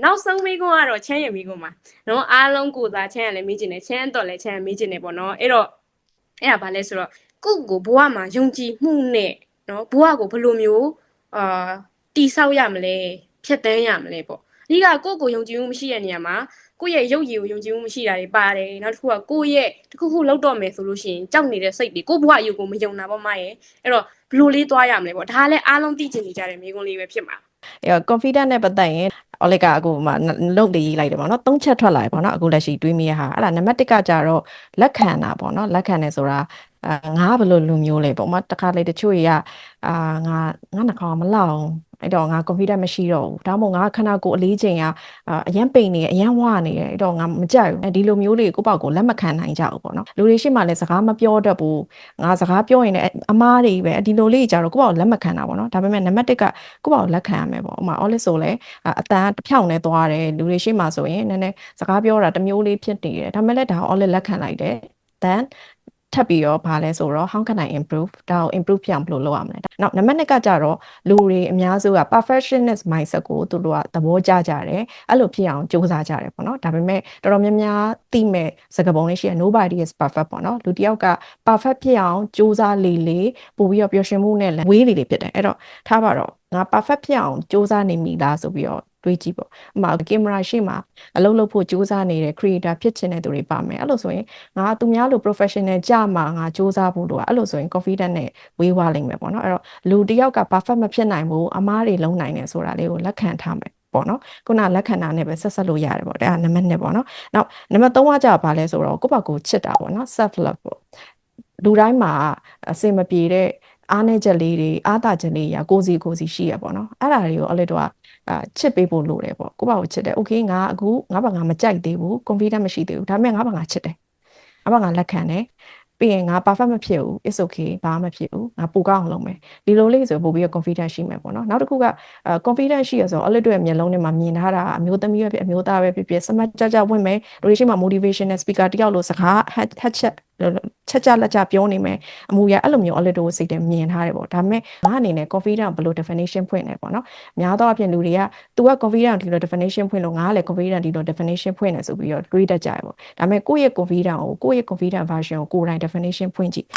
နောက်ဆုံးမိကုန်းကတော့ချမ်းရမိကုန်းမှာနော်အားလုံးကိုသာချမ်းရလည်းမိကျင်တယ်ချမ်းတော့လည်းချမ်းရမိကျင်တယ်ပေါ့နော်အဲ့ဒါဘာလဲဆိုတော့ကိုဘဝမှာယုံကြည်မှုနဲ့နော်ဘဝကိုဘယ်လိုမျိုးတိဆောက်ရမလဲဖြတ်တန်းရမလဲပေါ့အဓိကကိုယုံကြည်မှုမရှိတဲ့နေရာမှာကိုယ့်ရဲ့ရုပ်ရည်ကိုယုံကြည်မှုမရှိတာတွေပါတယ်နောက်တစ်ခုကကိုယ့်ရဲ့တစ်ခုခုလောက်တော့မယ်ဆိုလို့ရှိရင်ကြောက်နေတဲ့စိတ်တွေကိုယ့်ဘဝအယူကိုမယုံတာပေါ့မရဲ့အဲ့တော့ဘယ်လိုလေးသွားရမလဲပေါ့ဒါကလည်းအားလုံးသိချင်နေကြတဲ့မိကုန်းလေးပဲဖြစ်မှာconfident နဲ့ပတ်သက်ရင်Oleg ကအခုမှလုပ်လေးရေးလိုက်တယ်ပေါ့နော်၃ချက်ထွက်လာတယ်ပေါ့နော်အခုလက်ရှိတွေးမိရဟာအဲ့ဒါနံပါတ်1ကကြတော့လက်ခံတာပေါ့နော်လက်ခံတယ်ဆိုတာငါဘယ်လိုလူမျိုးလဲပေါ့မတခါလေတချို့တွေကငါနှာခေါင်းမလောက်အဲ့တော့ငါ confident မရှိတော့ဘူးဒါမှမဟုတ်ငါခဏကိုအလေးချိန်ကအရန်ပိန်နေအရန်ဝနေတယ်အဲ့တော့ငါမကြိုက်ဘူးဒီလိုမျိုးတွေကိုယ့်ဘောက်ကိုလက်မခံနိုင်ကြဘူးပေါ့နော်လူတွေရှိမှလည်းစကားမပြောတတ်ဘူးငါစကားပြောရင်လည်းအမားတွေပဲဒီလိုလေးကြတော့ကိုယ့်ဘောက်လက်မခံတာပေါ့နော်ဒါပေမဲ့နံပါတ်1ကကိုယ့်ဘောက်လက်ခံရမယ်ပေါ့ဥမာ all ဆိုလဲအတန်တဖြောင်းနဲ့သွားတယ်လူတွေရှိမှဆိုရင်နည်းနည်းစကားပြောတာတစ်မျိုးလေးဖြစ်နေတယ်ဒါပေမဲ့လည်းဒါ all လက်ခံလိုက်တယ် then ထပ်ပြီးတော့ဘာလဲဆိုတော့ how can I improve ဒါကို improve ဖြစ်အောင်ဘယ်လိုလုပ်ရမလဲနောက်နံပါတ်2ကကြတော့လူတွေအများစုက perfectionist mindset ကိုသူတို့ကသဘောကျကြတယ်အဲ့လိုဖြစ်အောင်စူးစမ်းကြတယ်ပေါ့နော်ဒါပေမဲ့တော်တော်များများသိမဲ့စကားပုံလေးရှိရ nobody is perfect ပေါ့နော်လူတယောက်က perfect ဖြစ်အောင်စူးစမ်းလေပို့ပြီးတော့ပျော်ရွှင်မှုနဲ့ဝေးလေဖြစ်တယ်အဲ့တော့ထားပါတော့ငါ perfect ဖြစ်အောင်စူးစမ်းနေမိလားဆိုပြီးတော့တွေးကြည့်ပေါ့ဥပမာကင်မရာရှေ့မှာအလုပ်လုပ်ဖို့စူးစမ်းနေတဲ့ creator ဖြစ်ချင်တဲ့သူတွေပါမယ်အဲ့လိုဆိုရင်ငါသူများလို professional ကြမှာငါစူးစမ်းဖို့လို့အဲ့လိုဆိုရင် confident နဲ့ဝေးဝါးလိမ့်မယ်ပေါ့နော်အဲ့တော့လူတယောက်က perfect မဖြစ်နိုင်ဘူးအမားတွေလုံးနိုင်တယ်ဆိုတာလေးကိုလက်ခံထားမယ်ပေါ့နော်ခုနလက်ခံတာနဲ့ပဲဆက်လို့ရတယ်ပေါ့ဒါနံပါတ်1ပေါ့နော်နောက်နံပါတ်3ကကြာပါလဲဆိုတော့ကိုယ့်ဘာကိုချစ်တာပေါ့နော် self love ပေါ့လူတိုင်းမှာအစင်မပြေတဲ့အားနည်းချက်လေးတွေအားသာချက်လေးရာကိုစီရှိရပေါ့နော်အဲ့ဒါတွေကိုအဲ့လိုတော့ချစ်ပေးဖို့လိုတယ်ပေါ့ကိုယ့်ဘာကိုချစ်တယ် okay ငါအခုငါဘာငါမကြိုက်သေးဘူး confident မရှိသေးဘူးဒါပေမဲ့ငါဘာငါချစ်တယ်ငါဘာငါလက်ခံတယ်ပြီးရင်ငါ perfect မဖြစ်ဘူး it's okay ဘာမှမဖြစ်ဘူးငါပိုကောင်းအောင်လုပ်မယ်ဒီလိုလေးဆိုပို့ပြီးတော့ confident ရှိမယ်ပေါ့နော်နောက်တစ်ခုကconfident ရှိရဆိုအဲ့လိုတွေမျက်လုံးထဲမှာမြင်ထားတာအမျိုးသမီးပဲဖြစ်အမျိုးသားပဲဖြစ်စမတ်ကြဝင်မယ်လူတွေရှိမှ motivational speaker တယောက်လို့စကား headset ချက်လက်ချပြောနေမယ်အမူအရာအဲ့လိုမျိုး alert ကိုစိတ်ထဲမြင်ထားတယ်ပေါ့ဒါပေမဲ့ငါအနေနဲ့ confident ဘယ်လို definition ဖွင့်လဲပေါ့နော်များသောအားဖြင့်လူတွေက तू က confident ဒီလို definition ဖွင့်လို့ငါကလည်း confident ဒီလို definition ဖွင့်နေဆိုပြီးတော့တွေးတတ်ကြရပေါ့ဒါပေမဲ့ကိုယ့်ရဲ့ confident ကိုကိုယ့်ရဲ့ confident version ကိုကိုယ်တိုင် definition ဖွင့်ကြည့်